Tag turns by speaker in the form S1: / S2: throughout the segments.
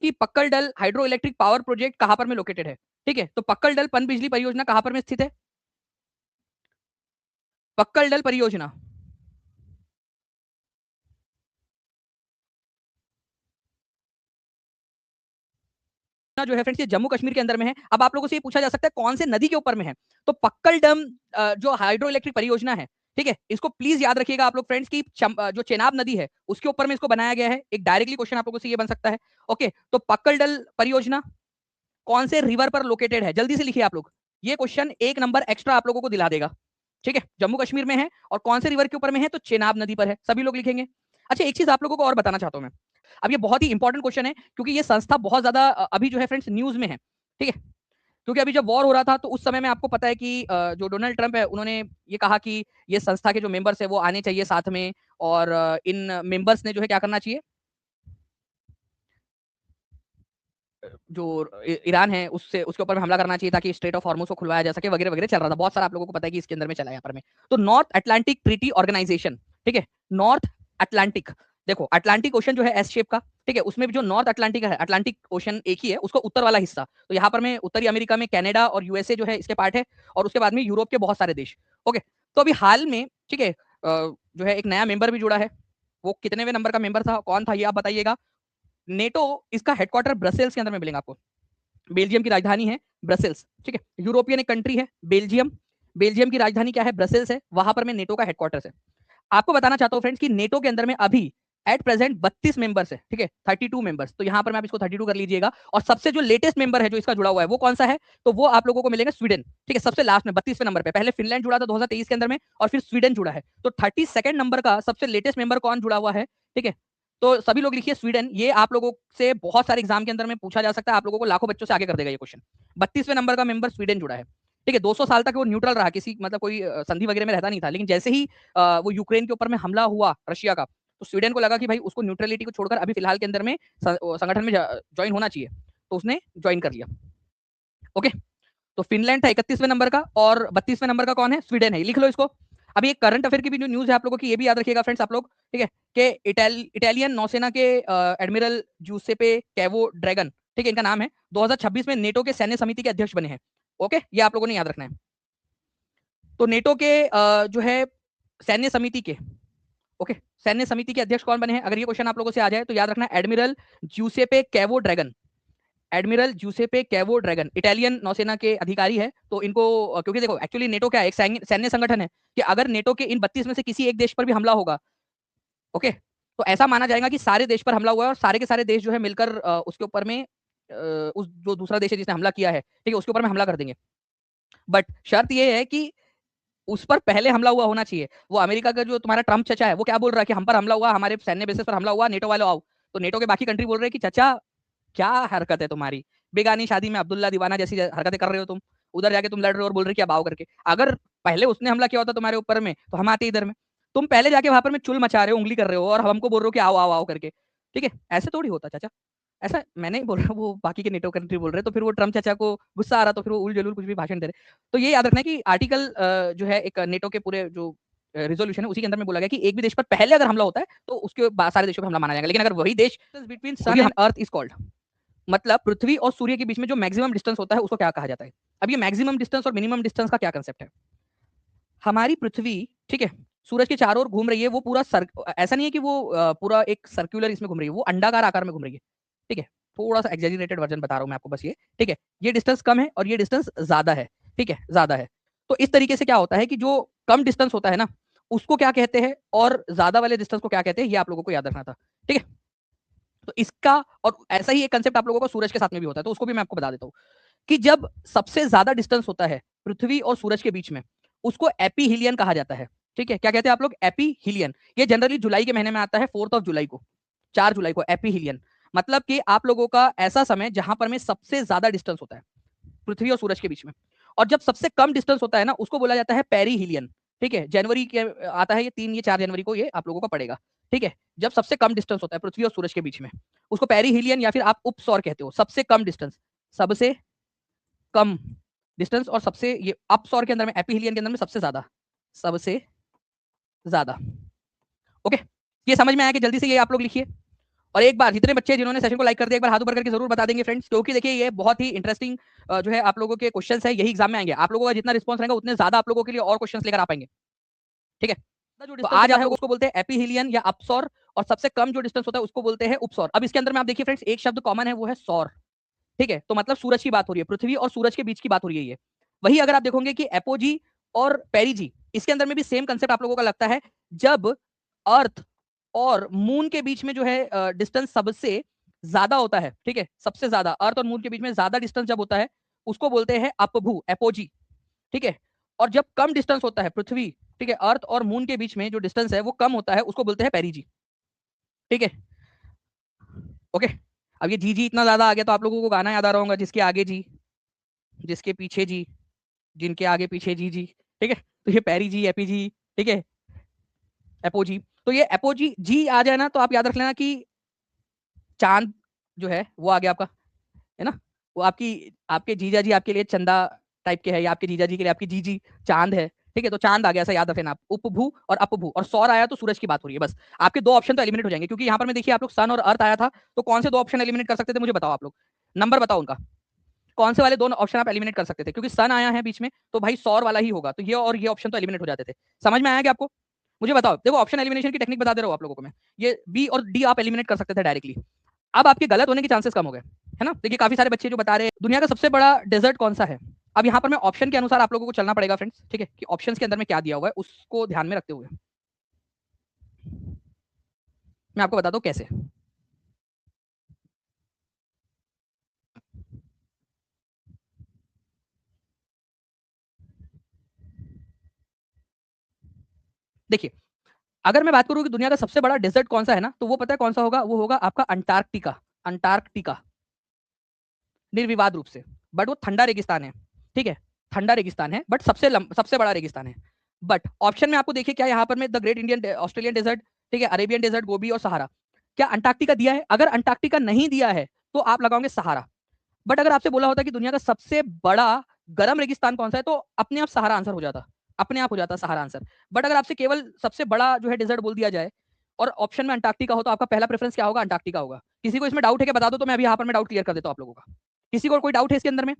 S1: कि पक्कलडल hydro electric power project कहां पर में लोकेटेड है। ठीक है, तो पक्कलडल पनबिजली परियोजना कहां पर में स्थित है? पक्कलडल परियोजना जो है फ्रेंड्स ये जम्मू कश्मीर के अंदर में है। अब आप लोगों से ये पूछा जा सकता है कौन से नदी के ऊपर में है, तो पक्कलडम जो हाइड्रो इलेक्ट्रिक परियोजना है, ठीक है, इसको प्लीज याद रखिएगा आप लोग फ्रेंड्स की जो चेनाब नदी है उसके ऊपर में इसको बनाया गया है। एक डायरेक्टली क्वेश्चन आप लोगों से ये बन सकता है। ओके, तो पक्कलडल परियोजना कौन से रिवर पर लोकेटेड है? जल्दी से लिखिए आप लोग, ये क्वेश्चन 1 नंबर एक्स्ट्रा आप लोगों को दिला देगा। ठीक है, जम्मू कश्मीर में है और कौन से रिवर के ऊपर में है, तो चेनाब नदी पर है। सभी लोग लिखेंगे। अच्छा, एक चीज आप लोगों को और बताना चाहता हूं मैं। अब ये बहुत ही इंपॉर्टेंट क्वेश्चन है क्योंकि ये संस्था बहुत ज्यादा अभी जो है फ्रेंड्स न्यूज में है। ठीक है, क्योंकि अभी जब वॉर हो रहा था तो उस समय में आपको पता है कि जो डोनाल्ड ट्रंप है उन्होंने ये कहा कि ये संस्था के जो मेंबर्स है वो आने चाहिए साथ में, और इन मेंबर्स ने जो है क्या करना चाहिए, जो ईरान है उससे उसके ऊपर हमला करना चाहिए ताकि स्ट्रेट ऑफ हॉर्मुज को खुलवाया जा सके, वगैरह वगैरह चल रहा था। बहुत सारा आप लोगों को पता है कि इसके अंदर में चला है यहाँ पर में। तो नॉर्थ अटलांटिक ट्रीटी ऑर्गेनाइजेशन, ठीक है, नॉर्थ अटलांटिक, देखो अटलांटिक ओशन जो है एस शेप का, ठीक है, उसमें भी जो नॉर्थ अटलांटिक है, अटलांटिक ओशन एक ही है, उसको उत्तर वाला हिस्सा, तो यहाँ पर में उत्तरी अमेरिका में कनाडा और यूएसए जो है इसके पार्ट है, और उसके बाद में यूरोप के बहुत सारे देश। ओके, तो अभी हाल में, ठीक है, जो है एक नया मेंबर भी जुड़ा है। वो कितनेवें नंबर का मेंबर था, कौन था, ये आप बताइएगा। नेटो, इसका हेडक्वार्टर ब्रसेल्स के अंदर में मिलेगा आपको। बेल्जियम की राजधानी है ब्रसेल्स। ठीक है, यूरोपियन एक कंट्री है बेल्जियम, बेल्जियम की राजधानी क्या है, ब्रसेल्स है, वहां पर में नेटो का हेडक्वार्टर है। आपको बताना चाहता हूँ फ्रेंड्स कि नेटो के अंदर में अभी एट प्रेजेंट 32 मेंबर्स है। ठीक है, 32 मेंबर्स, तो यहां पर मैं आप इसको 32 कर लीजिएगा। और सबसे जो लेटेस्ट मेंबर है जो इसका जुड़ा हुआ है वो कौन सा है, तो वो आप लोगों को मिलेगा स्वीडन। ठीक है, सबसे लास्ट में 32वें नंबर पे, पहले फिनलैंड जुड़ा था 2023 के अंदर में, और फिर स्वीडन जुड़ा है। तो 32nd नंबर का सबसे लेटेस्ट मेंबर कौन जुड़ा हुआ है? ठीक है, तो सभी लोग लिखिए स्वीडन। ये आप लोगों से बहुत सारे एग्जाम के अंदर में पूछा जा सकता है, आप लोगों को लाखों बच्चों से आगे कर देगा ये क्वेश्चन। 32वें नंबर का मेंबर स्वीडन जुड़ा है। ठीक है, 200 साल तक वो न्यूट्रल रहा, किसी मतलब कोई संधि वगैरह में रहता नहीं था, लेकिन जैसे ही वो यूक्रेन के ऊपर में हमला हुआ रशिया का, तो स्वीडन को लगा कि भाई उसको न्यूट्रलिटी को छोड़कर अभी फिलहाल के अंदर में संगठन में ज्वाइन होना चाहिए, तो उसने ज्वाइन कर लिया। ओके, तो फिनलैंड था 31वें नंबर का, और 32वें नंबर का कौन है, स्वीडन है, लिख लो इसको। अभी एक करंट अफेयर की भी जो न्यूज है आप लोगों की, ये भी याद रखिएगा फ्रेंड्स आप लोग। ठीक है, कि इटालियन नौसेना के एडमिरल जूसेपे कैवो ड्रैगन, ठीक है इनका नाम है, 2026 में नेटो के सैन्य समिति के अध्यक्ष बने हैं। ओके, ये आप लोगों ने याद रखना है। तो नेटो के जो है सैन्य समिति के, ओके, सैन्य समिति के अध्यक्ष कौन बने हैं, अगर ये क्वेश्चन आप लोगों से आ जाए तो याद रखना admiral Giuseppe Cavo Dragone. Admiral Giuseppe Cavo Dragone Italian नौसेना के अधिकारी है। तो इनको क्योंकि देखो एक्चुअली नेटो क्या है, एक सैन्य संगठन है, कि अगर नेटो के इन 32 में से किसी एक देश पर भी हमला होगा, ओके, तो ऐसा माना जाएगा कि सारे देश पर हमला हुआ है और सारे के सारे देश जो है मिलकर उसके ऊपर में उस जो दूसरा देश है जिसने हमला किया है, ठीक है, उसके ऊपर में हमला कर देंगे। बट शर्त ये है कि उस पर पहले हमला हुआ होना चाहिए। वो अमेरिका का जो तुम्हारा ट्रम्प चचा है वो क्या बोल रहा है कि हम पर हमला हुआ, हमारे सैन्य बेसिस पर हमला हुआ, नेटो वाले आओ। तो नेटो के बाकी कंट्री बोल रहे हैं कि चचा क्या हरकत है तुम्हारी, बेगानी शादी में अब्दुल्ला दीवाना जैसी हरकतें कर रहे हो तुम, उधर जाके तुम लड़ रहे हो और बोल रहे कि अब आओ करके। अगर पहले उसने हमला किया होता तुम्हारे ऊपर में तो हम आते इधर में। तुम पहले जाके वहां पर में चुल मचा रहे हो, उंगली कर रहे हो और हमको बोल रहे हो कि आओ आओ आओ करके। ठीक है, ऐसे थोड़ी होता चाचा। ऐसा मैं नहीं बोल रहा, वो बाकी के नेटो कंट्री बोल रहे, तो फिर वो ट्रम्प चाचा को गुस्सा आ रहा, तो फिर वो उल जलूल कुछ भी भाषण दे रहे। तो ये याद रखना है कि आर्टिकल जो है एक नेटो के पूरे जो रिजोल्यूशन है उसी के अंदर में बोला गया कि एक भी देश पर पहले अगर हमला होता है तो उसके बाद सारे देशों पर हमला माना जाएगा। लेकिन अगर वही देश between sun and earth is called, मतलब पृथ्वी और सूर्य के बीच में जो मैक्सिमम डिस्टेंस होता है उसको क्या कहा जाता है। अब ये मैक्सिमम डिस्टेंस और मिनिमम डिस्टेंस का क्या कंसेप्ट है, हमारी पृथ्वी, ठीक है, सूरज के चारों ओर घूम रही है, वो पूरा ऐसा नहीं है कि वो पूरा एक सर्कुलर इसमें घूम रही है, वो अंडाकार आकार में घूम रही है। ठीक है, थोड़ा सा एक्जेजरेटेड वर्जन बता रहा हूं मैं आपको बस ये। ठीक है, ये डिस्टेंस कम है और ये डिस्टेंस ज्यादा है। ठीक है, ज्यादा है। तो इस तरीके से क्या होता है कि जो कम डिस्टेंस होता है ना उसको क्या कहते हैं, और ज्यादा वाले डिस्टेंस को क्या कहते हैं, ये आप लोगों को याद रखना था। ठीक है, तो इसका और ऐसा ही एक कंसेप्ट आप लोगों को सूरज के साथ में भी होता है, तो उसको भी मैं आपको बता देता हूँ कि जब सबसे ज्यादा डिस्टेंस होता है पृथ्वी और सूरज के बीच में उसको एपीहिलियन कहा जाता है। ठीक है, क्या कहते हैं आप लोग, एपीहिलियन। ये जनरली जुलाई के महीने में आता है, 4 जुलाई को, 4 जुलाई को एपीहिलियन। मतलब कि आप लोगों का ऐसा समय जहां पर में सबसे ज्यादा डिस्टेंस होता है पृथ्वी और सूरज के बीच में, और जब सबसे कम डिस्टेंस होता है ना उसको बोला जाता है पेरीहिलियन। ठीक है, जनवरी के आता है ये 3 या 4 जनवरी को ये आप लोगों का पड़ेगा। ठीक है, जब सबसे कम डिस्टेंस होता है पृथ्वी और सूरज के बीच में उसको पेरीहिलियन या फिर आप उपसौर कहते हो, सबसे कम डिस्टेंस, सबसे कम डिस्टेंस, और सबसे ये अपसौर के अंदर में एपीहिलियन के अंदर में सबसे ज्यादा, सबसे ज्यादा। ओके, ये समझ में आया कि जल्दी से ये आप लोग लिखिए। और एक बार जितने बच्चे जिन्होंने सेशन को लाइक कर दिया एक बार हाथ ऊपर करके जरूर बता देंगे फ्रेंड्स, क्योंकि देखिए ये बहुत ही इंटरेस्टिंग जो है आप लोगों के क्वेश्चंस है, यही एग्जाम में आएंगे। आप लोगों का जितना रिस्पांस रहेगा उतने ज्यादा आप लोगों के लिए और क्वेश्चंस लेकर आ पाएंगे। ठीक है, तो आज आप लोग उसको बोलते हैं एपीहीलियन या अपसौर, और सबसे कम जो डिस्टेंस होता है उसको बोलते हैं उपसौर। अब इसके अंदर में आप देखिए फ्रेंड्स, एक शब्द कॉमन है, वो है सौर। ठीक है, तो मतलब सूरज की बात हो रही है, पृथ्वी और सूरज के बीच की बात हो रही है ये। वही अगर आप देखोगे कि एपोजी और पेरिजी, इसके अंदर में भी सेम कंसेप्ट आप लोगों का लगता है। जब अर्थ और मून के बीच में जो है डिस्टेंस सबसे ज्यादा होता है, ठीक है, सबसे ज्यादा अर्थ और मून के बीच में ज्यादा डिस्टेंस जब होता है उसको बोलते हैं अपभू, एपोजी। ठीक है, और जब कम डिस्टेंस होता है पृथ्वी, ठीक है, अर्थ और मून के बीच में जो डिस्टेंस है वो कम होता है उसको बोलते हैं पेरिजी। ठीक है, ओके। अब ये जी जी इतना ज्यादा आ गया तो आप लोगों को गाना याद आ रहा होगा, जिसके आगे जी, जिसके पीछे जी, जिनके आगे पीछे जी जी। ठीक है, तो ये पेरी जी, एपी जी, ठीक है, एपोजी। तो ये एपोजी जी आ जाए ना तो आप याद रख लेना कि चांद जो है वो आ गया आपका, है ना। वो आपकी, आपके जीजा जी आपके लिए चंदा टाइप के है, या आपके जीजा जी के लिए आपकी जीजी चांद है। ठीक है, तो चांद आ गया, ऐसा याद रख लेना आप। उपभू और अपभू, और सौर आया तो सूरज की बात हो रही है। बस आपके दो ऑप्शन तो एलिमिनेट हो जाएंगे, क्योंकि यहाँ पर मैं देखिए आप लोग सन और अर्थ आया था, तो कौन से दो ऑप्शन एलिमिनेट कर सकते थे मुझे बताओ आप लोग, नंबर बताओ उनका, कौन से वाले दोनों ऑप्शन आप एलिमिनेट कर सकते थे, क्योंकि सन आया है बीच में तो भाई सौर वाला ही होगा, तो ये और ये ऑप्शन तो एलिमिनेट हो जाते थे। समझ में आया क्या आपको? मुझे बताओ, देखो ऑप्शन एलिमिनेशन की टेक्निक बता दे रहा हूँ आप लोगों को मैं, ये बी और डी आप एलिमिनेट कर सकते थे डायरेक्टली। अब आपके गलत होने के चांसेस कम हो गए, है ना। देखिए काफी सारे बच्चे जो बता रहे हैं दुनिया का सबसे बड़ा डेजर्ट कौन सा है। अब यहाँ पर मैं ऑप्शन के अनुसार आप लोगों को चलना पड़ेगा फ्रेंड्स, ठीक है, कि ऑप्शंस के अंदर में क्या दिया हुआ है उसको ध्यान में रखते हुए मैं आपको बताता हूँ कैसे। देखिए, अगर मैं बात करूँ कि दुनिया का सबसे बड़ा डेजर्ट कौन सा है ना, तो वो पता है कौन सा होगा, वो होगा आपका अंटार्कटिका। अंटार्कटिका, निर्विवाद रूप से। बट वो ठंडा रेगिस्तान है, ठीक है, ठंडा रेगिस्तान है, बट सबसे बड़ा रेगिस्तान है। बट ऑप्शन में आपको देखिए क्या यहाँ पर में, the great Indian Australian desert, ठीक है, अरेबियन डेजर्ट, गोबी और सहारा। क्या अंटार्कटिका दिया है? अगर अंटार्कटिका नहीं दिया है तो आप लगाओगे सहारा। बट अगर आपसे बोला होता कि दुनिया का सबसे बड़ा गर्म रेगिस्तान कौन सा है, तो अपने आप सहारा आंसर हो जाता, अपने आप हो जाता सहारा आंसर। बट अगर आपसे केवल सबसे बड़ा जो है डेजर्ट बोल दिया जाए और ऑप्शन में अंटार्कटिका हो, तो आपका पहला प्रेफरेंस क्या होगा? अंटार्कटिका होगा। किसी को इसमें डाउट है कि बता दो, तो मैं अभी यहाँ पर मैं डाउट क्लियर कर देता हूँ आप लोगों का। किसी को कोई डाउट है इसके अंदर में?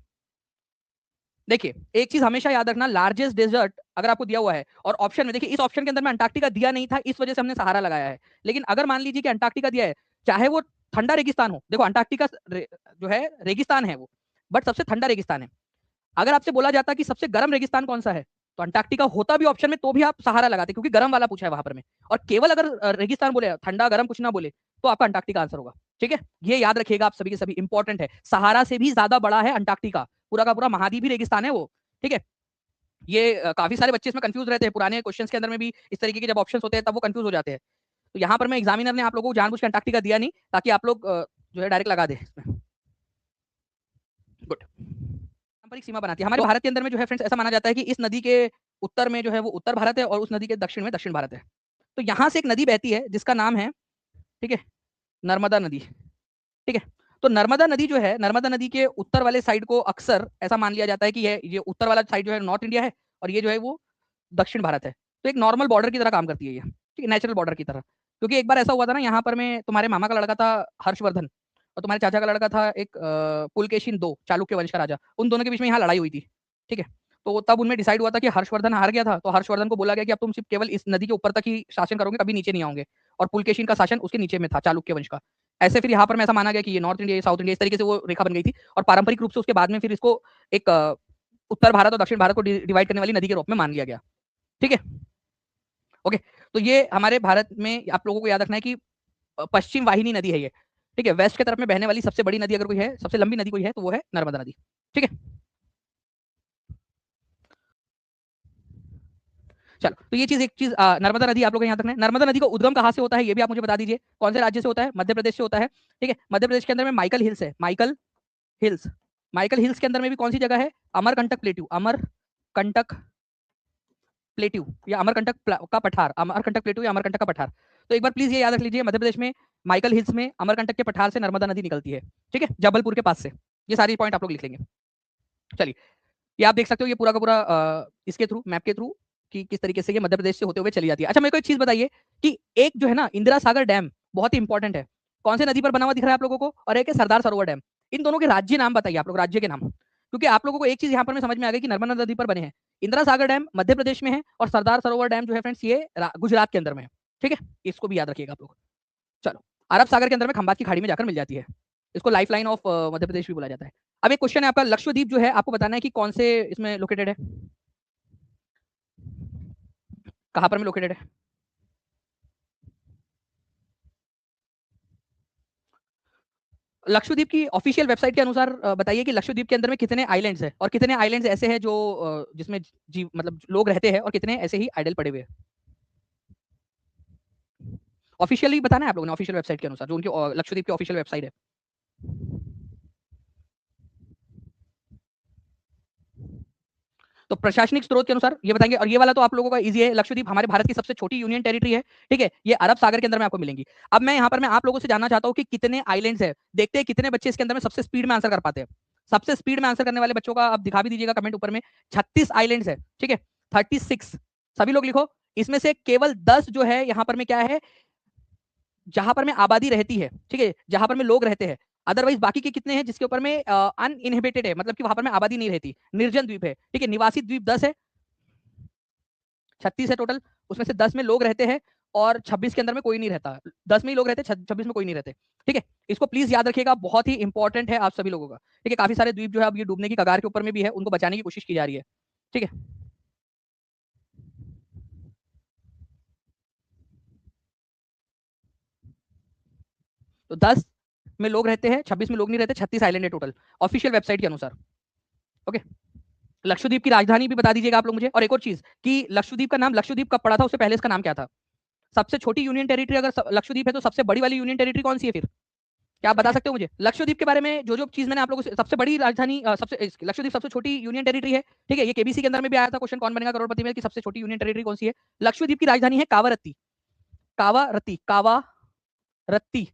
S1: देखिए एक चीज हमेशा याद रखना, लार्जेस्ट डेजर्ट अगर आपको दिया हुआ है और ऑप्शन में, देखिए इस ऑप्शन के अंदर में अंटार्कटिका दिया नहीं था, इस वजह से हमने सहारा लगाया है। लेकिन अगर मान लीजिए कि अंटार्कटिका दिया है, चाहे वो ठंडा रेगिस्तान हो, देखो अंटार्कटिका जो है रेगिस्तान है वो, बट सबसे ठंडा रेगिस्तान है। अगर आपसे बोला जाता कि सबसे गर्म रेगिस्तान कौन सा है, तो अंटार्कटिका होता भी ऑप्शन में, तो भी आप सहारा लगाते, क्योंकि गर्म वाला पूछा है वहां पर में। और केवल अगर रेगिस्तान बोले, ठंडा गर्म कुछ ना बोले, तो आपका अंटार्कटिका आंसर होगा। ठीक है, ये याद रखिएगा आप सभी के सभी, इंपॉर्टेंट है। सहारा से भी ज्यादा बड़ा है अंटार्कटिका, पूरा का पूरा महाद्वीप ही रेगिस्तान है वो। ठीक है, ये काफी सारे बच्चे इसमें कंफ्यूज रहते हैं, पुराने क्वेश्चंस के अंदर में भी इस तरीके के जब ऑप्शंस होते हैं तब वो कंफ्यूज हो जाते हैं। तो यहाँ पर मैं एग्जामिनर ने आप लोगों को जानबूझ के अंटार्कटिका दिया नहीं, ताकि आप लोग जो है डायरेक्ट लगा दे इसमें। गुड, पारंपरिक सीमा बनाती है हमारे भारत के अंदर में जो है फ्रेंड्स, ऐसा माना जाता है कि इस नदी के उत्तर में जो है वो उत्तर भारत है और उस नदी के दक्षिण में दक्षिण भारत है। तो यहाँ से एक नदी बहती है जिसका नाम है, ठीक है, नर्मदा नदी। ठीक है, तो नर्मदा नदी जो है, नर्मदा नदी के उत्तर वाले साइड को अक्सर ऐसा मान लिया जाता है कि ये उत्तर वाला साइड जो है नॉर्थ इंडिया है, और ये जो है वो दक्षिण भारत है। तो एक नॉर्मल बॉर्डर की तरह काम करती है ये, ठीक है, नेचुरल बॉर्डर की तरह। क्योंकि एक बार ऐसा हुआ था ना, यहाँ पर में तुम्हारे मामा का लड़का था हर्षवर्धन, और तुम्हारे चाचा का लड़का था एक पुलकेशिन दो, चालुक्य वंश का राजा, उन दोनों के बीच में यहाँ लड़ाई हुई थी। ठीक है, तो तब उनमें डिसाइड हुआ था कि हर्षवर्धन हार गया था, तो हर्षवर्धन को बोला गया कि अब तुम सिर्फ केवल इस नदी के ऊपर तक ही शासन करोगे, कभी नीचे नहीं आओगे। और पुलकेशिन का शासन उसके नीचे में था, चालुक्य वंश का। ऐसे फिर यहाँ पर में ऐसा माना गया कि ये नॉर्थ इंडिया, साउथ इंडिया, इस तरीके से वो रेखा बन गई थी। और पारंपरिक रूप से उसके बाद में फिर इसको एक उत्तर भारत और दक्षिण भारत को डिवाइड करने वाली नदी के रूप में मान लिया गया। ठीक है, ओके। तो ये हमारे भारत में आप लोगों को याद रखना है कि पश्चिम वाहिनी नदी है ये। ठीक है, वेस्ट की तरफ में बहने वाली सबसे बड़ी नदी अगर कोई है, सबसे लंबी नदी कोई है, तो वो है नर्मदा नदी। ठीक है, चलो, तो ये चीज, एक चीज नर्मदा नदी आप लोग यहाँ तक है। नर्मदा नदी का उद्गम कहाँ से होता है ये भी आप मुझे बता दीजिए, कौन से राज्य से होता है? मध्य प्रदेश से होता है। ठीक है, मध्य प्रदेश के अंदर में माइकल हिल्स है, माइकल हिल्स। माइकल हिल्स के अंदर में भी कौन सी जगह है? अमरकंटक प्लेट्यू, अमरकंटक प्लेट्यू या अमरकंटक का पठार, अमरकंटक प्लेट्यू या अमरकंटक का पठार। तो एक बार प्लीज ये याद रख लीजिए, मध्य प्रदेश में माइकल हिल्स में अमरकंटक के पठार से नर्मदा नदी निकलती है। ठीक है, जबलपुर के पास से। ये सारी पॉइंट आप लोग लिख लेंगे। चलिए, ये आप देख सकते हो, ये पूरा का पूरा इसके थ्रू, मैप के थ्रू, कि किस तरीके से ये मध्य प्रदेश से होते हुए चली जाती है। अच्छा, मेरे को एक चीज बताइए कि एक जो है ना इंदिरा सागर डैम, बहुत ही इंपॉर्टेंट है। कौन से नदी पर बना हुआ दिख रहा है आप लोगों को, और एक है सरदार सरोवर डैम। इन दोनों के राज्य नाम बताइए आप लोग, राज्य के नाम, क्योंकि आप लोगों को एक चीज यहाँ पर में समझ में आ गई कि नर्मदा नदी पर बने हैं। इंदिरा सागर डैम मध्य प्रदेश में है और सरदार सरोवर डैम जो है फ्रेंड्स ये गुजरात के अंदर में है। ठीक है, इसको भी याद रखिएगा आप लोग। चलो, अरब सागर के अंदर में खंबात की खाड़ी में जाकर मिल जाती है। इसको life line of Madhya Pradesh भी बोला जाता है। अब एक क्वेश्चन है आपका, लक्षद्वीप जो है आपको बताना है कि कौन से इसमें लोकेटेड है, कहां पर में लोकेटेड है। लक्षद्वीप की ऑफिशियल वेबसाइट के अनुसार बताइए कि लक्षद्वीप के अंदर में कितने आइलैंड्स हैं और कितने आइलैंड्स ऐसे हैं जो जिसमें जीव मतलब लोग रहते हैं और कितने ऐसे ही आइडल पड़े हुए हैं। ऑफिशियली बताना है आप लोगों ने, ऑफिशियल वेबसाइट के अनुसार जो उनकी लक्षद्वीप की ऑफिशियल वेबसाइट है। तो प्रशासनिक स्रोत के अनुसार ये बताएंगे, और ये वाला तो आप लोगों का इजी है, लक्षद्वीप हमारे भारत की सबसे छोटी यूनियन टेरिटरी है। ठीक है, ये अरब सागर के अंदर में आपको मिलेंगी। अब मैं यहाँ पर मैं आप लोगों से जानना चाहता हूँ कि कितने आइलैंड्स है, देखते हैं कितने बच्चे इसके अंदर में सबसे स्पीड में आंसर कर पाते हैं। सबसे स्पीड में आंसर करने वाले बच्चों का आप दिखा भी दीजिएगा कमेंट ऊपर में। 36 आइलैंड्स है, ठीक है, 36। सभी लोग लिखो। इसमें से केवल 10 जो है यहाँ पर में क्या है, जहां पर में आबादी रहती है, ठीक है, जहां पर में लोग रहते हैं। अदरवाइज बाकी के कितने हैं जिसके ऊपर में अनइनहेबिटेड है, मतलब कि वहां पर में आबादी नहीं रहती, निर्जन द्वीप है। ठीक है, निवासी द्वीप 10 है, 36 है टोटल। उसमें से 10 में लोग रहते हैं और 26 के अंदर में कोई नहीं रहता। 10 में ही लोग रहते हैं, 26 में कोई नहीं रहते। ठीक है, इसको प्लीज याद रखिएगा, बहुत ही इंपॉर्टेंट है आप सभी लोगों का। ठीक है, काफी सारे द्वीप जो है अब ये डूबने की कगार के ऊपर में भी है, उनको बचाने की कोशिश की जा रही है। ठीक है, तो 10 में लोग रहते हैं, 26 में लोग नहीं रहते, 36 आइलैंड है टोटल ऑफिशियल वेबसाइट के अनुसार। ओके, लक्षद्वीप की राजधानी भी बता दीजिएगा आप लोग मुझे। और एक और चीज कि लक्षद्वीप का नाम लक्षद्वीप कब पड़ा था, उससे पहले इसका नाम क्या था। सबसे छोटी यूनियन टेरिटरी अगर लक्षद्वीप है तो सबसे बड़ी वाली यूनियन टेरिटरी कौन सी है फिर, क्या आप बता सकते हो मुझे। लक्षद्वीप के बारे में जो जो चीज मैंने आप लोगों से, सबसे बड़ी राजधानी लक्षद्वीप सबसे छोटी यूनियन टेरिटरी है। ठीक है, ये केबीसी के अंदर में भी आया था क्वेश्चन, कौन बनेगा करोड़पति में, कि सबसे छोटी यूनियन टेरिटरी कौन सी है। लक्षद्वीप की राजधानी है कावारत्ती। कावारत्ती, कावारत्ती,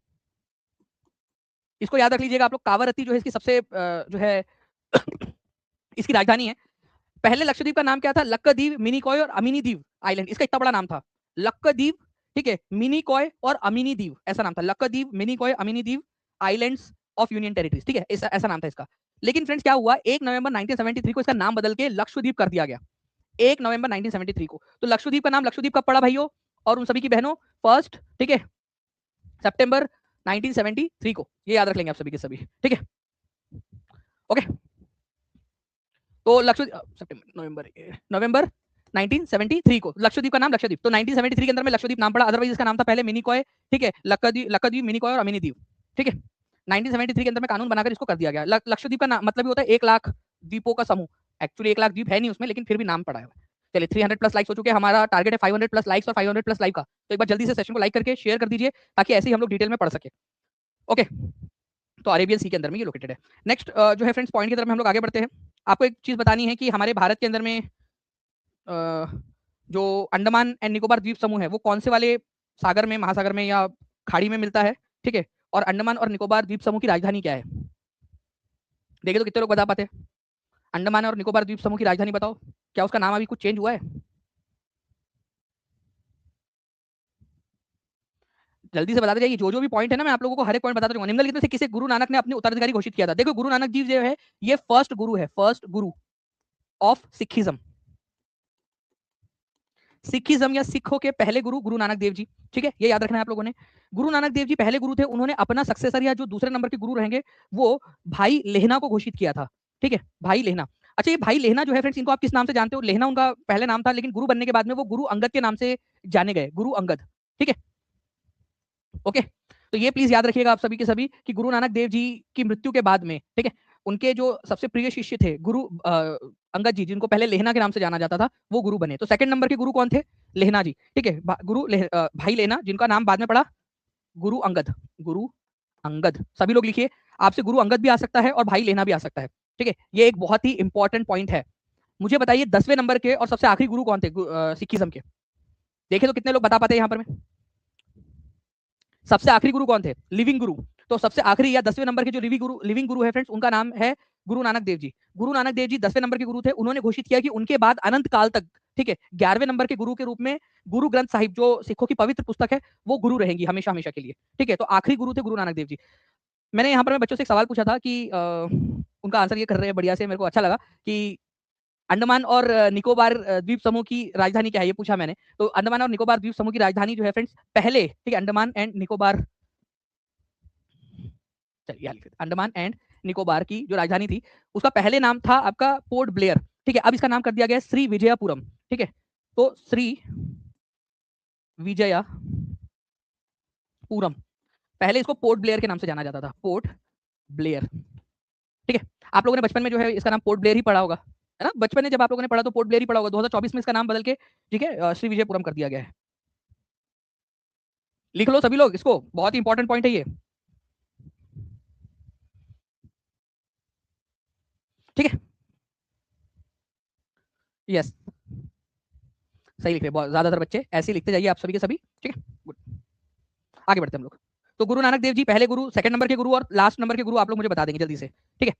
S1: इसको याद रख लीजिएगा आप लोग। कावारत्ती जो है इसकी सबसे जो है इसकी राजधानी है। पहले लक्षद्वीप का नाम क्या था, लक्कद्वीप, मिनिकॉय और अमीनी द्वीप आइलैंड। इसका इतना बड़ा नाम था, लक्कद्वीप, ठीक है, मिनिकॉय और अमीनी द्वीप, ऐसा नाम था, लक्कद्वीप, मिनिकॉय, अमीनी द्वीप आइलैंड्स ऑफ यूनियन टेरिटरीज। ठीक है, ऐसा नाम था इसका। लेकिन फ्रेंड्स क्या हुआ, 1 नवंबर 1973 को इसका नाम बदल के लक्षद्वीप कर दिया गया। 1 नवंबर 1973 को। तो लक्षद्वीप का नाम लक्षद्वीप कब पड़ा भाइयों और उन सभी की बहनों, 1 ठीक है सितंबर 1973 को। ये याद रख लेंगे आप सभी के सभी। ठीक है, ओके। तो लक्षद्वीप नवंबर नवंबर 1973 को लक्षद्वीप का नाम लक्षद्वीप, तो 1973 के अंदर में लक्षद्वीप नाम पड़ा। अदरवाइज इसका नाम था पहले मिनिकॉय, ठीक है, लक्षद्वीप, मिनिकॉय और अमीनी द्वीप। ठीक है, 1973 के अंदर में कानून बनाकर इसको कर दिया गया। लक्षद्वीप का मतलब ही होता है 1 लाख द्वीपों का समूह। एक्चुअली 1 लाख द्वीप है नहीं उसमें, लेकिन फिर भी नाम पड़ा है। चलिए 300 प्लस लाइक्स हो चुके हैं, हमारा टारगेट है 500 प्लस लाइक्स और 500 प्लस लाइक का। तो एक बार जल्दी से सेशन को लाइक करके शेयर कर दीजिए ताकि ऐसे ही हम लोग डिटेल में पढ़ सके। ओके, तो अरेबियन सी के अंदर में ये लोकेटेड है। नेक्स्ट जो है फ्रेंड्स पॉइंट की तरफ हम लोग आगे बढ़ते हैं। आपको एक चीज बतानी है कि हमारे भारत के अंदर में जो अंडमान एंड निकोबार द्वीप समूह है वो कौन से वाले सागर में, महासागर में या खाड़ी में मिलता है। ठीक है, और अंडमान और निकोबार द्वीप समूह की राजधानी क्या है, देखिए तो कितने लोग बता पाते हैं। अंडमान और निकोबार द्वीप समूह की राजधानी बताओ, क्या उसका नाम अभी कुछ चेंज हुआ है। जल्दी से बताते जाइए, जो जो भी पॉइंट है ना मैं आप लोगों को हर एक पॉइंट बताता रहूंगा। निम्नलिखित में से किसे गुरु नानक ने अपने उत्तराधिकारी घोषित किया था। देखो गुरु नानक जी जो है ये फर्स्ट गुरु है, first Guru of Sikhism. Sikhism या सिखों के पहले गुरु गुरु नानक देव जी। ठीक है, ये याद रखना है आप लोगों ने। गुरु नानक देव जी पहले गुरु थे। उन्होंने अपना सक्सेसर या जो दूसरे नंबर के गुरु रहेंगे वो भाई लेहना को घोषित किया था। ठीक है, भाई लेहना। अच्छा, ये भाई लेहना जो है फ्रेंड्स, इनको आप किस नाम से जानते हो। लेहना उनका पहले नाम था, लेकिन गुरु बनने के बाद में वो गुरु अंगद के नाम से जाने गए, गुरु अंगद। ठीक है, ओके। तो ये प्लीज याद रखिएगा आप सभी के सभी कि गुरु नानक देव जी की मृत्यु के बाद में, ठीक है, उनके जो सबसे प्रिय शिष्य थे गुरु अंगद जी, जिनको पहले लेहना के नाम से जाना जाता था, वो गुरु बने। तो सेकंड नंबर के गुरु कौन थे, लेहना जी। ठीक है, भाई लेहना, जिनका नाम बाद में पड़ा गुरु अंगद। गुरु अंगद, सभी लोग लिखिए। आपसे गुरु अंगद भी आ सकता है और भाई लेहना भी आ सकता है। ठीक है, ये एक बहुत ही इंपॉर्टेंट पॉइंट है। मुझे बताइए 10वें नंबर के और सबसे आखिरी गुरु कौन थे सिखिज्म के, देखिए तो कितने लोग बता पाते हैं यहाँ पर में। सबसे आखिरी गुरु कौन थे, लिविंग गुरु। तो सबसे आखिरी या 10वें नंबर के जो लिविंग गुरु है फ्रेंड्स, उनका नाम है गुरु नानक देव जी। गुरु नानक देव जी 10वें नंबर के गुरु थे। उन्होंने घोषित किया कि उनके बाद अनंत काल तक ठीक है। 11वें नंबर के गुरु के रूप में गुरु ग्रंथ साहिब जो सिखों की पवित्र पुस्तक है वो गुरु रहेंगी हमेशा हमेशा के लिए। ठीक है, तो आखिरी गुरु थे गुरु नानक देव जी। मैंने यहाँ पर मैं बच्चों से एक सवाल पूछा था कि उनका आंसर ये कर रहे हैं बढ़िया से, मेरे को अच्छा लगा कि अंडमान और निकोबार द्वीप समूह की राजधानी क्या है, ये पूछा मैंने। तो अंडमान और निकोबार द्वीप समूह की राजधानी जो है फ्रेंड्स पहले, ठीक है, अंडमान एंड निकोबार, चलिए अंडमान एंड निकोबार की जो राजधानी थी उसका पहले नाम था आपका पोर्ट ब्लेयर। ठीक है, अब इसका नाम कर दिया गया श्री विजयपुरम। ठीक है, तो श्री विजयपुरम, पहले इसको पोर्ट ब्लेयर के नाम से जाना जाता था, पोर्ट ब्लेयर। ठीक है, आप लोगों ने बचपन में जो है इसका नाम पोर्ट ब्लेयर ही पढ़ा होगा, है ना? बचपन में जब आप लोगों ने पढ़ा तो पोर्ट ब्लेयर ही पढ़ा होगा। 2024 में इसका नाम बदल के, ठीक है, श्री विजयपुरम कर दिया गया है। लिख लो सभी लोग इसको, बहुत ही इंपॉर्टेंट पॉइंट है ये। ठीक है, यस, सही लिख रहे हैं, बहुत ज्यादातर बच्चे ऐसे ही लिखते जाइए आप सभी के सभी। ठीक है, गुड, आगे बढ़ते हैं हम लोग। तो गुरु नानक देव जी पहले गुरु, सेकंड नंबर के गुरु और लास्ट नंबर के गुरु आप लोग मुझे बता देंगे जल्दी से। ठीक है,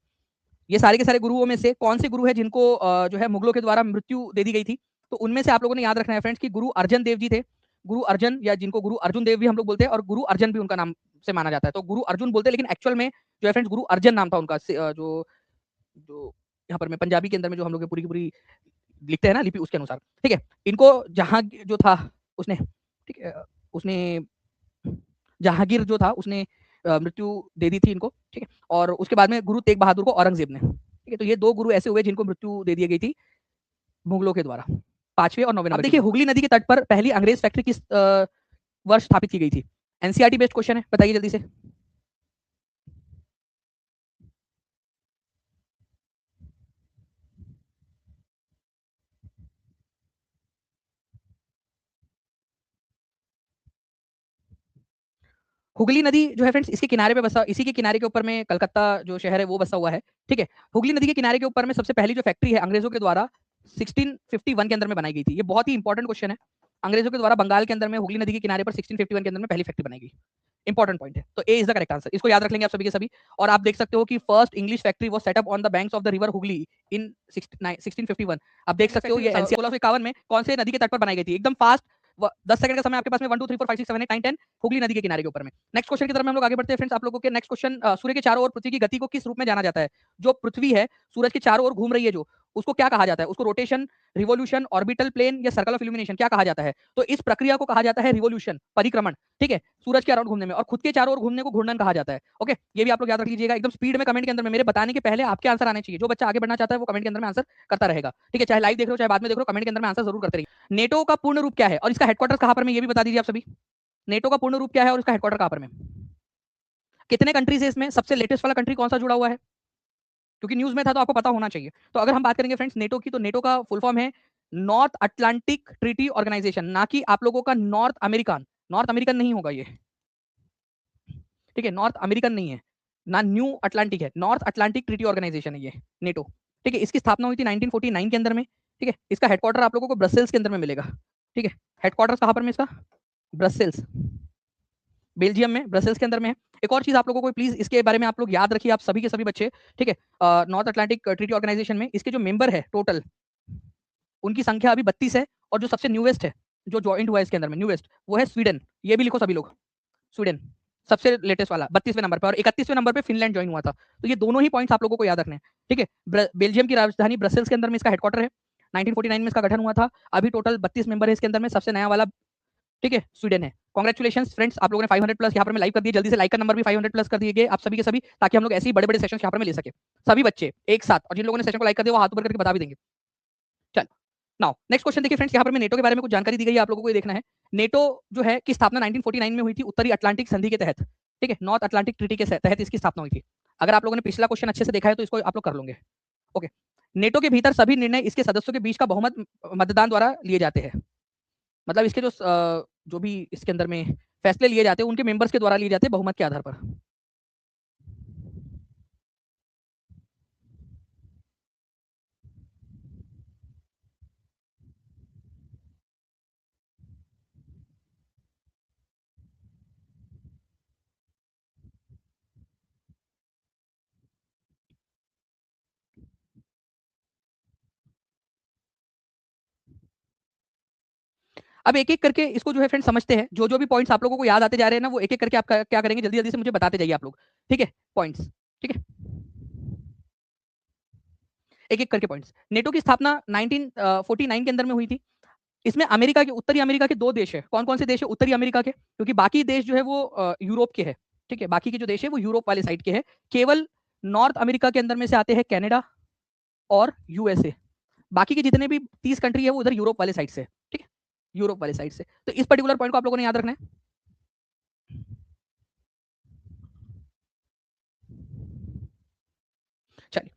S1: ये सारे के सारे गुरुओं में से कौन से गुरु है जिनको जो है मुगलों के द्वारा मृत्यु दे दी गई थी? तो उनमें से आप लोगों ने याद रखना है फ्रेंड्स कि गुरु अर्जन देव जी थे। गुरु अर्जन, या जिनको गुरु अर्जुन देव भी हम लोग बोलते हैं, और गुरु अर्जन भी उनका नाम से माना जाता है। तो गुरु अर्जुन बोलते हैं लेकिन एक्चुअल में जो है फ्रेंड्स गुरु अर्जन नाम था उनका। जो जो यहाँ पर मैं पंजाबी के अंदर में जो हम लोग पूरी की पूरी लिखते हैं ना लिपि, उसके अनुसार। ठीक है, इनको जहां जो था उसने, ठीक है, उसने जहांगीर जो था उसने मृत्यु दे दी थी इनको। ठीक है, और उसके बाद में गुरु तेग बहादुर को औरंगजेब ने। ठीक है, तो ये दो गुरु ऐसे हुए जिनको मृत्यु दे दी गई थी मुगलों के द्वारा, 5वें और 9वें नंबर। अब देखिए हुगली नदी के तट पर पहली अंग्रेज फैक्ट्री किस वर्ष स्थापित की गई थी? एनसीईआरटी बेस्ड क्वेश्चन है, बताइए जल्दी से। हुगली नदी जो है फ्रेंड्स इसके किनारे पे बसा, इसी के किनारे के ऊपर में कलकत्ता जो शहर है वो बसा हुआ है। ठीक है, हुगली नदी के किनारे के ऊपर में सबसे पहली जो फैक्ट्री है अंग्रेजों के द्वारा 1651 के अंदर में बनाई गई थी। ये बहुत ही इंपॉर्टेंट क्वेश्चन है। अंग्रेजों के द्वारा बंगाल के अंदर में हुगली नदी के किनारे पर 1651 के अंदर में पहली फैक्ट्री बनाई गई। इंपॉर्टेंट पॉइंट है, तो ए इज द करेक्ट आंसर। इसको याद रख लेंगे आप सभी के सभी। और आप देख सकते हो कि first English factory was set up on the banks of the river Hooghly in 1651। आप देख सकते हो ये एनसीआर 1651 में कौन से नदी के तट पर बनाई गई थी। एकदम फास्ट, 10 सेकंड का समय आपके पास में, 1 2 3 4 5 6 7 8 9 10, हुगली नदी के किनारे के ऊपर में। नेक्स्ट क्वेश्चन की तरफ हम लोग आगे बढ़ते हैं फ्रेंड्स। आप लोगों के नेक्स्ट क्वेश्चन, सूर्य के चारों ओर पृथ्वी की गति को किस रूप में जाना जाता है? जो पृथ्वी है सूरज के चारों ओर घूम रही है जो, उसको क्या कहा जाता है? उसको रोटेशन, रिवोल्यूशन, ऑर्बिटल प्लेन या सर्कल ऑफ इल्यूमिनेशन क्या कहा जाता है? तो इस प्रक्रिया को कहा जाता है रिवोल्यूशन, परिक्रमण। ठीक है, सूरज के अराउंड घूमने में, और खुद के चारों ओर घूमने को घूर्णन कहा जाता है। ओके, ये भी आप लोग याद रख लीजिएगा। एकदम स्पीड में कमेंट के अंदर में, मेरे बताने के पहले आपके आंसर आने चाहिए। जो बच्चा आगे बढ़ना चाहता है वो कमेंट के अंदर में आंसर करता रहेगा। ठीक है, चाहे लाइव देख रहे हो चाहे बाद में देख रहे हो, कमेंट के अंदर में आंसर जरूर करते रहिए। नेटो का पूर्ण रूप क्या है और इसका हेडक्वार्टर कहां पर में, ये भी बता दीजिए आप सभी। नेटो का पूर्ण रूप क्या है और इसका हेडक्वार्टर कहां पर में? कितने कंट्रीज है इसमें? सबसे लेटेस्ट वाला कंट्री कौन सा जुड़ा हुआ है? क्योंकि न्यूज में था तो आपको पता होना चाहिए। तो अगर हम बात करेंगे फ्रेंड्स नेटो की, तो नेटो का फुल फॉर्म है नॉर्थ अटलांटिक ट्रीटी ऑर्गेनाइजेशन, ना कि आप लोगों का नॉर्थ अमेरिकन। नॉर्थ अमेरिकन नहीं होगा ये। ठीक है, नॉर्थ अमेरिकन नहीं है, ना न्यू अटलांटिक है, नॉर्थ अटलांटिक ट्रीटी ऑर्गेनाइजेशन है ये नेटो। ठीक है, इसकी स्थापना हुई थी 1949 के अंदर में। ठीक है, इसका हेडक्वार्टर आप लोगों को ब्रसेल्स के अंदर में मिलेगा। ठीक है, हेडक्वार्टर कहां पर में इसका? ब्रसेल्स, बेल्जियम में, ब्रसेल्स के अंदर में है। एक और चीज आप लोगों को प्लीज इसके बारे में आप लोग याद रखिए, आप सभी के सभी बच्चे। ठीक है, नॉर्थ अटलांटिक ट्रीटी ऑर्गेनाइजेशन में इसके जो मेंबर है टोटल, उनकी संख्या अभी 32 है। और जो सबसे न्यूएस्ट है, जो ज्वाइंट हुआ है इसके अंदर में न्यूएस्ट, वो है स्वीडन। ये भी लिखो सभी लोग, स्वीडन सबसे लेटेस्ट वाला 32वें नंबर पे, और 31वें नंबर पे फिनलैंड ज्वाइन हुआ था। तो ये दोनों ही पॉइंट्स आप लोगों को याद रखने हैं। ठीक है, बेल्जियम की राजधानी ब्रसेल्स के अंदर में इसका हेडक्वार्टर है। 1949 में इसका गठन हुआ था। अभी टोटल 32 मेंबर है इसके अंदर में, सबसे नया वाला, ठीक है, स्वीडन है। कांग्रेचुलेशन फ्रेंड्स, आप लोगों ने 500 प्लस यहाँ पर मैं लाइव कर दिए। जल्दी से लाइक का नंबर भी 500 प्लस कर दिए गए आप सभी के सभी, ताकि हम लोग ऐसे ही बड़े बड़े सेशन यहाँ पर में ले सके सभी बच्चे एक साथ। और जिन लोगों ने सेशन को लाइक कर दिया वो हाथ ऊपर करके बता भी देंगे। चल, नाउ नेक्स्ट क्वेश्चन देखिए फ्रेंड्स, यहाँ पर मैं नेटो के बारे में कुछ जानकारी दी गई है, आप लोगों को ये देखना है। नेटो जो है की स्थापना 1949 में हुई थी, उत्तरी अटलांटिक संधि के तहत। ठीक है, नॉर्थ अटलांटिक ट्रीटी के तहत इसकी स्थापना हुई थी। अगर आप लोगों ने पिछला क्वेश्चन अच्छे से देखा है तो इसको आप लोग कर लोगे। ओके, नेटो के भीतर सभी निर्णय इसके सदस्यों के बीच का बहुमत मतदान द्वारा लिए जाते हैं। मतलब इसके जो भी इसके अंदर में फैसले लिए जाते हैं उनके मेंबर्स के द्वारा लिए जाते हैं बहुमत के आधार पर। अब एक एक करके इसको जो है फ्रेंड समझते हैं, जो जो भी पॉइंट्स आप लोगों को याद आते जा रहे हैं ना, वो एक एक करके आप क्या करेंगे, जल्दी जल्दी से मुझे बताते जाइए आप लोग, ठीक है, पॉइंट्स, ठीक है, एक एक करके पॉइंट्स। नेटो की स्थापना 1949 के अंदर में हुई थी। इसमें अमेरिका के, उत्तरी अमेरिका के दो देश है। कौन कौन से देश है उत्तरी अमेरिका के? क्योंकि बाकी देश जो है वो यूरोप के है, ठीक है, बाकी के जो देश है वो यूरोप वाले साइड के है। केवल नॉर्थ अमेरिका के अंदर में से आते हैं कनाडा और यूएसए। बाकी के जितने भी 30 कंट्री है वो उधर यूरोप वाले साइड से, ठीक है, यूरोप वाले साइड से। तो इस पर्टिकुलर पॉइंट को आप लोगों ने याद रखना है। चलिए,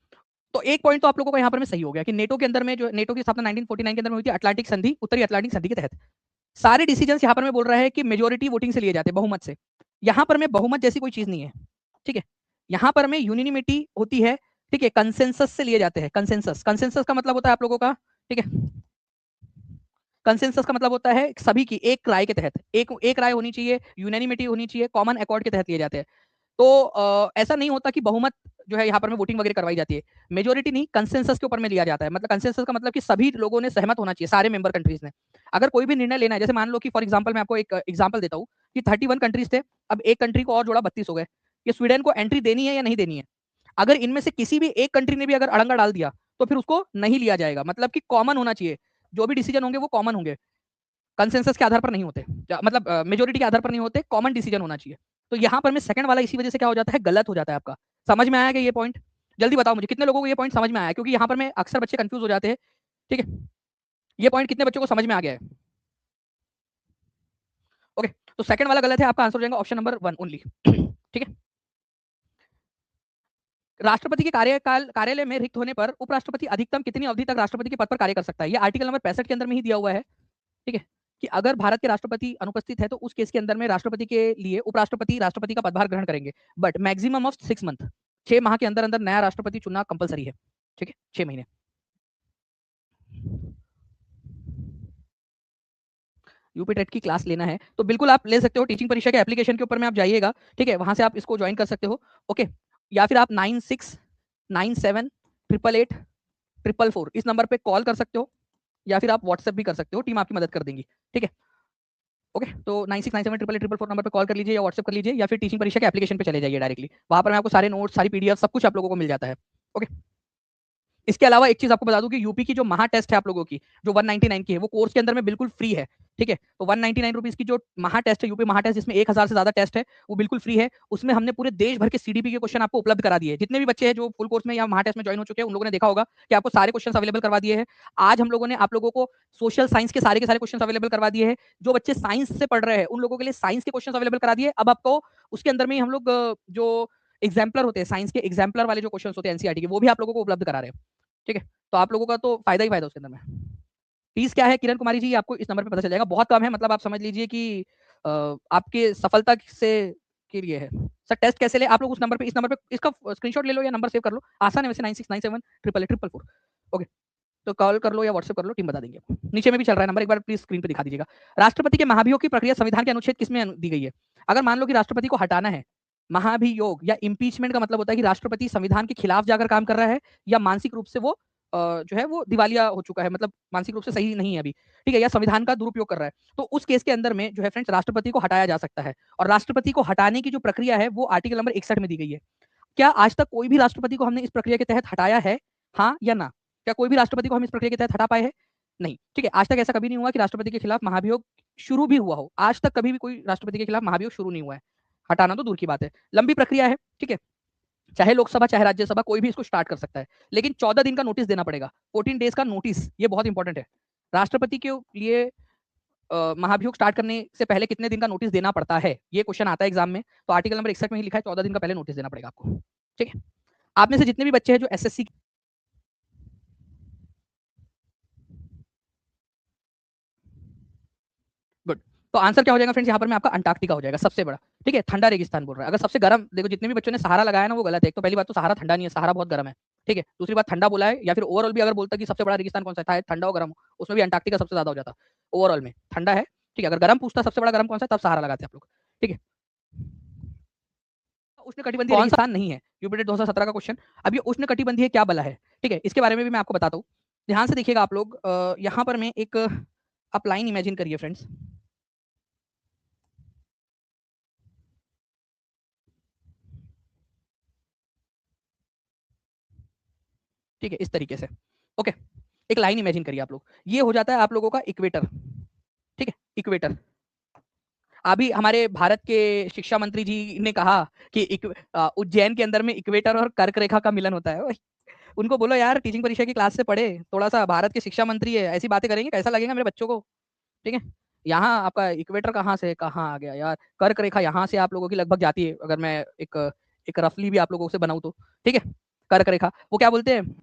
S1: तो एक पॉइंट तो आप लोगों का यहाँ पर में सही हो गया कि नेटो के अंदर में, जो नेटो की स्थापना 1949 के अंदर में हुई थी, अटलांटिक संधि, उत्तरी अटलांटिक संधि के तहत। सारे डिसीजंस यहाँ पर मैं बोल रहा है कि मेजोरिटी वोटिंग से लिए जाते हैं, बहुमत से। यहाँ पर में बहुमत जैसी कोई चीज नहीं है, ठीक है, यहाँ पर में यूनिनिमिटी होती है, ठीक है, कंसेंसस से लिए जाते हैं। कंसेंसस, कंसेंसस का मतलब होता है आप लोगों का, ठीक है, कंसेंसस का मतलब होता है सभी की एक राय के तहत, एक एक राय होनी चाहिए, यूनानिमिटी होनी चाहिए, कॉमन अकॉर्ड के तहत लिए जाते हैं। तो ऐसा नहीं होता कि बहुमत जो है यहाँ पर में वोटिंग वगैरह करवाई जाती है, मेजोरिटी नहीं, कंसेंसस के ऊपर में लिया जाता है। मतलब कंसेंसस का मतलब कि सभी लोगों ने सहमत होना चाहिए, सारे मेंबर कंट्रीज ने। अगर कोई भी निर्णय लेना है, जैसे मान लो कि फॉर एग्जांपल मैं आपको एक एग्जांपल देता हूँ कि 31 कंट्रीज थे, अब एक कंट्री को और जोड़ा 32 हो गए, ये स्वीडन को एंट्री देनी है या नहीं देनी है? अगर इनमें से किसी भी एक कंट्री ने भी अगर अड़ंगा डाल दिया तो फिर उसको नहीं लिया जाएगा। मतलब कि कॉमन होना चाहिए, जो भी डिसीजन होंगे वो कॉमन होंगे, कंसेंसस के आधार पर नहीं होते, मतलब मेजोरिटी के आधार पर नहीं होते, कॉमन डिसीजन होना चाहिए। तो यहाँ पर में सेकंड वाला इसी वजह से क्या हो जाता है, गलत हो जाता है आपका। समझ में आया कि ये पॉइंट? जल्दी बताओ मुझे कितने लोगों को ये पॉइंट समझ में आया, क्योंकि यहाँ पर में अक्सर बच्चे कंफ्यूज हो जाते हैं, ठीक है। ये पॉइंट कितने बच्चों को समझ में आ गया है? ओके, तो सेकंड वाला गलत है, आपका आंसर हो जाएगा ऑप्शन नंबर 1 ओनली, ठीक है। राष्ट्रपति के कार्यालय में रिक्त होने पर उपराष्ट्रपति अधिकतम कितनी अवधि तक राष्ट्रपति के पद पर कार्य कर सकता है? ये आर्टिकल नंबर 65 के अंदर में ही दिया हुआ है, ठीक है, कि अगर भारत के राष्ट्रपति अनुपस्थित है तो उस केस के अंदर में राष्ट्रपति के लिए उपराष्ट्रपति राष्ट्रपति का पदभार ग्रहण करेंगे, बट मैक्सिमम ऑफ 6 मंथ, 6 माह के अंदर अंदर नया राष्ट्रपति चुनना कंपलसरी है, ठीक है, 6 महीने। यूपी टेट की क्लास लेना है तो बिल्कुल आप ले सकते हो, टीचिंग परीक्षा के एप्लीकेशन के ऊपर में आप जाइएगा, ठीक है, वहां से आप इसको ज्वाइन कर सकते हो, ओके। या फिर आप 9697888844 इस नंबर पे कॉल कर सकते हो, या फिर आप व्हाट्सएप भी कर सकते हो, टीम आपकी मदद कर देंगी, ठीक है। ओके, तो 9697888844 नंबर पे कॉल कर लीजिए या व्हाट्सएप कर लीजिए, या फिर टीचिंग परीक्षा के एप्लीकेशन पे चले जाइए डायरेक्टली, वहां पर मैं आपको सारे नोट्स, सारी पीडीएफ, सब कुछ आप लोगों को मिल जाता है, ओके। इसके अलावा एक चीज आपको बता दूं कि यूपी की जो महा टेस्ट है आप लोगों की, जो 199 की है, वो कोर्स के अंदर में बिल्कुल फ्री है, ठीक है। तो 199 रुपीज की जो महा टेस्ट है, यूपी महा टेस्ट, जिसमें 1000 से ज्यादा टेस्ट है, वो बिल्कुल फ्री है। उसमें हमने पूरे देश भर के सीडीपी के क्वेश्चन आपको उपलब्ध करा दिए। जितने भी बच्चे हैं जो फुल कोर्स में या महा टेस्ट में ज्वाइन हो चुके हैं, उन लोगों ने देखा होगा कि आपको सारे क्वेश्चन अवेलेबल करवा दिए हैं। आज हम लोगों ने आप लोगों को सोशल साइंस के सारे क्वेश्चन अवेलेबल करवा दिए हैं। जो बच्चे साइंस से पढ़ रहे हैं उन लोगों के लिए साइंस के क्वेश्चन अवेलेबल करा दिए। अब आपको उसके अंदर में हम लोग जो एग्जाम्पलर होते हैं, साइंस के एग्जाम्पलर वाले जो क्वेश्चन होते हैं एनसीईआरटी के, वो भी आप लोगों को उपलब्ध करा रहे हैं, ठीक है। तो आप लोगों का तो फायदा ही फायदा उसके अंदर में। फीस क्या है किरण कुमारी जी, आपको इस नंबर पे पता चल जाएगा, बहुत कम है, मतलब आप समझ लीजिए कि आपके सफलता से के लिए है। सर टेस्ट कैसे ले, आप लोग उस नंबर पे, इस नंबर पे इसका स्क्रीनशॉट ले लो या नंबर सेव कर लो, आसान है वैसे, 9697888844, ओके। तो कॉल कर लो या व्हाट्सएप कर लो, टीम बता देंगे आपको। नीचे में भी चल रहा है नंबर, एक बार प्लीज स्क्रीन पे दिखा दीजिएगा। राष्ट्रपति के महाभियोग की प्रक्रिया संविधान के अनुच्छेद किसमें दी गई है? अगर मान लो कि राष्ट्रपति को हटाना है, महाभियोग या इम्पीचमेंट का मतलब होता है कि राष्ट्रपति संविधान के खिलाफ जाकर काम कर रहा है, या मानसिक रूप से वो जो है वो दिवालिया हो चुका है, मतलब मानसिक रूप से सही नहीं है अभी, ठीक है, या संविधान का दुरुपयोग कर रहा है, तो उस केस के अंदर में जो है फ्रेंड्स राष्ट्रपति को हटाया जा सकता है। और राष्ट्रपति को हटाने की जो प्रक्रिया है वो आर्टिकल नंबर 61 में दी गई है। क्या आज तक कोई भी राष्ट्रपति को हमने इस प्रक्रिया के तहत हटाया है, हाँ या ना? क्या कोई भी राष्ट्रपति को हम इस प्रक्रिया के तहत हटा पाए हैं? नहीं, ठीक है। आज तक ऐसा कभी नहीं हुआ कि राष्ट्रपति के खिलाफ महाभियोग शुरू भी हुआ हो, आज तक कभी भी कोई राष्ट्रपति के खिलाफ महाभियोग शुरू नहीं हुआ है। हटाना तो दूर की बात है, लंबी प्रक्रिया है, ठीक है। चाहे लोकसभा चाहे राज्यसभा, कोई भी इसको स्टार्ट कर सकता है, लेकिन 14 दिन का नोटिस देना पड़ेगा, 14 डेज का नोटिस, ये बहुत इंपॉर्टेंट है। राष्ट्रपति के लिए महाभियोग स्टार्ट करने से पहले कितने दिन का नोटिस देना पड़ता है, ये क्वेश्चन आता है एग्जाम में, तो आर्टिकल नंबर 61 में ही लिखा है 14 दिन का पहले नोटिस देना पड़ेगा आपको, ठीक है। आप में से जितने भी बच्चे हैं जो एसएससी, गुड, तो आंसर क्या हो जाएगा फ्रेंड्स यहाँ पर में आपका अंटार्कटिका हो जाएगा, सबसे बड़ा, ठीक है। ठंडा रेगिस्तान बोल रहा है। अगर सबसे गर्म, देखो जितने भी बच्चों ने सहारा लगाया ना वो गलत है। एक तो पहली बात तो सहारा ठंडा नहीं है, सहारा बहुत गर्म है, ठीक है। दूसरी बात ठंडा बोला है, या फिर ओवरऑल भी अगर बोलता कि सबसे बड़ा रेगिस्तान कौन सा है, ठंडा और गर्म, उसमें भी अंटार्कटिका सबसे ज्यादा हो जाता। ओवरऑल में ठंडा है, ठीक है। अगर गर्म पूछता सबसे बड़ा गर्म कौन सा है, तब सहारा लगाते आप लोग, ठीक है। उष्णकटिबंधीय रेगिस्तान नहीं है, यूपीटेट 2017 का क्वेश्चन। अब ये उष्णकटिबंधीय क्या बला है, ठीक है, इसके बारे में भी मैं आपको बताता हूँ। ध्यान से देखिएगा आप लोग, यहाँ पर मैं एक आप लाइन इमेजिन करिए फ्रेंड्स, ठीक है, इस तरीके से। ओके, एक लाइन इमेजिन करिए आप लोग, ये हो जाता है आप लोगों का इक्वेटर, ठीक है, इक्वेटर। अभी हमारे भारत के शिक्षा मंत्री जी ने कहा कि उज्जैन के अंदर में इक्वेटर और कर्क रेखा का मिलन होता है। उनको बोलो यार टीचिंग परीक्षा की क्लास से पढ़े, थोड़ा सा, भारत के शिक्षा मंत्री है, ऐसी बातें करेंगे कैसा लगेगा मेरे बच्चों को, ठीक है। यहाँ आपका इक्वेटर कहाँ से कहाँ आ गया यार, कर्क रेखा यहाँ से आप लोगों की लगभग जाती है, अगर मैं एक एक रफली भी आप लोगों से बनाऊं तो, ठीक है। कर्क रेखा वो क्या बोलते हैं,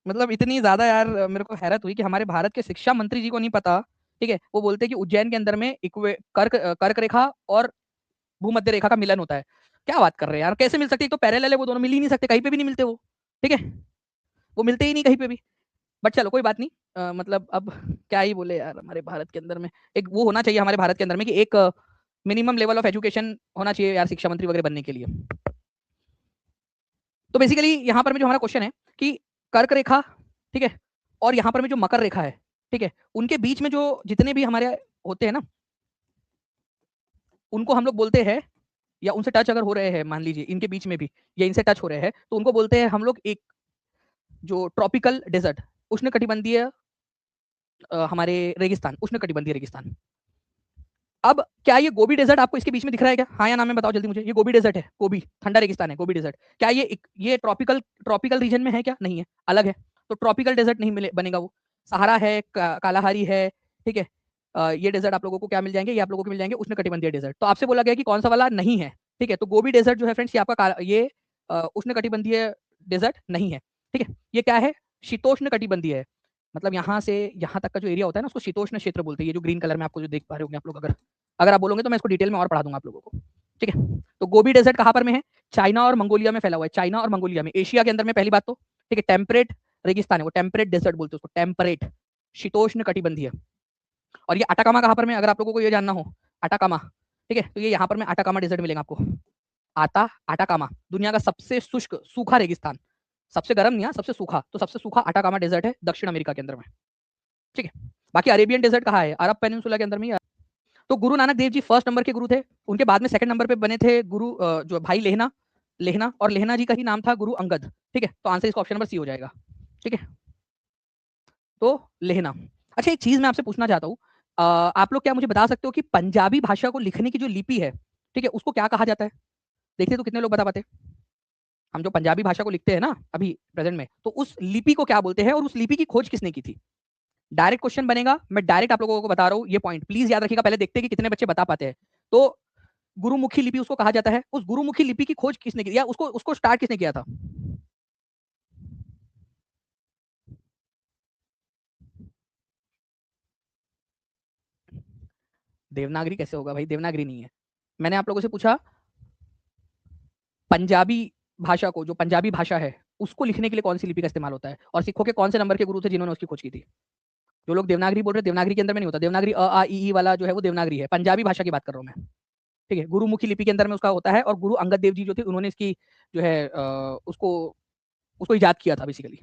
S1: मतलब इतनी ज्यादा यार मेरे को हैरत हुई कि हमारे भारत के शिक्षा मंत्री जी को नहीं पता, ठीक है। वो बोलते हैं कि उज्जैन के अंदर में कर्क रेखा और भूमध्य रेखा का मिलन होता है। क्या बात कर रहे हैं यार, कैसे मिल सकती है, एक तो पैरेलल है, वो दोनों मिल ही नहीं सकते, कहीं पे भी नहीं मिलते वो, ठीक है, वो मिलते ही नहीं कहीं पे भी। बट चलो कोई बात नहीं, मतलब अब क्या ही बोले यार, हमारे भारत के अंदर में एक वो होना चाहिए, हमारे भारत के अंदर में कि एक मिनिमम लेवल ऑफ एजुकेशन होना चाहिए यार शिक्षा मंत्री वगैरह बनने के लिए। तो बेसिकली यहाँ पर में जो हमारा क्वेश्चन है कि कर्क रेखा, ठीक है, और यहाँ पर में जो मकर रेखा है, ठीक है, उनके बीच में जो जितने भी हमारे होते हैं ना, उनको हम लोग बोलते हैं, या उनसे टच अगर हो रहे हैं, मान लीजिए इनके बीच में भी या इनसे टच हो रहे हैं, तो उनको बोलते हैं हम लोग एक जो ट्रॉपिकल डेजर्ट, उष्ण कटिबंधीय हमारे रेगिस्तान, उष्ण कटिबंधीय रेगिस्तान। अब क्या ये गोबी डेजर्ट आपको इसके बीच में दिख रहा है क्या, हाँ या ना में बताओ जल्दी मुझे, ये गोबी डेजर्ट है, गोबी ठंडा रेगिस्तान है, गोबी डेजर्ट, क्या ये ट्रॉपिकल ट्रॉपिकल रीजन में है क्या, नहीं है, अलग है। तो ट्रॉपिकल डेजर्ट नहीं मिले बनेगा वो, सहारा है, कालाहारी है, ठीक है। ये डेजर्ट आप लोगों को क्या मिल जाएंगे, ये आप लोगों को मिल जाएंगे उष्ण कटिबंधीय डेजर्ट। तो आपसे बोला गया कि कौन सा वाला नहीं है, ठीक है। तो गोबी डेजर्ट जो है फ्रेंड्स, ये आपका ये उष्ण कटिबंधीय डेजर्ट नहीं है, ठीक है। ये क्या है, शीतोष्ण कटिबंधीय है, मतलब यहाँ से यहाँ तक का जो एरिया होता है ना, उसको शीतोष्ण क्षेत्र बोलते हैं। ये जो ग्रीन कलर में आपको जो देख पा रहे होंगे आप लोग, अगर अगर आप बोलोगे तो मैं इसको डिटेल में और पढ़ा दूंगा आप लोगों को, ठीक है। तो गोबी डेजर्ट कहाँ पर में है, चाइना और मंगोलिया में फैला हुआ है, चाइना और मंगोलिया में, एशिया के अंदर में पहली बात तो, ठीक है। टेम्परेट रेगिस्तान है वो, टेम्परेट डेजर्ट बोलते हैं उसको, टेम्परेट शीतोष्ण कटिबंधीय। और ये अटाकामा कहाँ पर में, अगर आप लोगों को ये जानना हो, अटाकामा, ठीक है, तो ये यहाँ पर में अटाकामा डेजर्ट मिलेगा आपको। अटाकामा दुनिया का सबसे शुष्क सूखा रेगिस्तान, सबसे गर्म नहीं, सबसे सूखा, तो सबसे सूखा अटाकामा डेजर्ट है दक्षिण अमेरिका के अंदर में, ठीक है। बाकी अरेबियन डेजर्ट कहाँ है, अरब पेनिनसुला के अंदर में। तो गुरु नानक देव जी फर्स्ट नंबर के गुरु थे, उनके बाद में सेकंड नंबर पे बने थे गुरु जो भाई लेहना, लेहना, और लेहना जी का ही नाम था गुरु अंगद, ठीक है। तो आंसर इसका ऑप्शन नंबर सी हो जाएगा, ठीक है। तो लेहना। अच्छा एक चीज मैं आपसे पूछना चाहता हूँ, आप लोग क्या मुझे बता सकते हो कि पंजाबी भाषा को लिखने की जो लिपि है, ठीक है, उसको क्या कहा जाता है, देखते तो कितने लोग बता पाते। हम जो पंजाबी भाषा को लिखते हैं ना अभी प्रेजेंट में, तो उस लिपि को क्या बोलते हैं और उस लिपि की खोज किसने की थी। डायरेक्ट क्वेश्चन बनेगा, मैं डायरेक्ट आप लोगों को बता रहा हूँ, ये पॉइंट प्लीज याद रखिएगा, पहले देखते हैं कि कितने बच्चे बता पाते हैं। तो गुरुमुखी लिपि उसको कहा जाता है, उस गुरुमुखी लिपि की खोज किसने की, या उसको उसको स्टार्ट किसने किया था। देवनागरी कैसे होगा भाई, देवनागरी नहीं है। मैंने आप लोगों से पूछा पंजाबी भाषा को, जो पंजाबी भाषा है उसको लिखने के लिए कौन सी लिपि का इस्तेमाल होता है, और सिखों के कौन से नंबर के गुरु थे जिन्होंने उसकी खोज की थी। जो लोग देवनागरी बोल रहे हैं, देवनागरी के अंदर में नहीं होता, देवनागरी अ आ ई ई वाला जो है वो देवनागरी है, पंजाबी भाषा की बात कर रहा हूँ मैं, ठीक है। गुरुमुखी लिपि के अंदर में उसका होता है, और गुरु अंगद देव जी जो थे उन्होंने इसकी जो है उसको उसको इजाद किया था बेसिकली।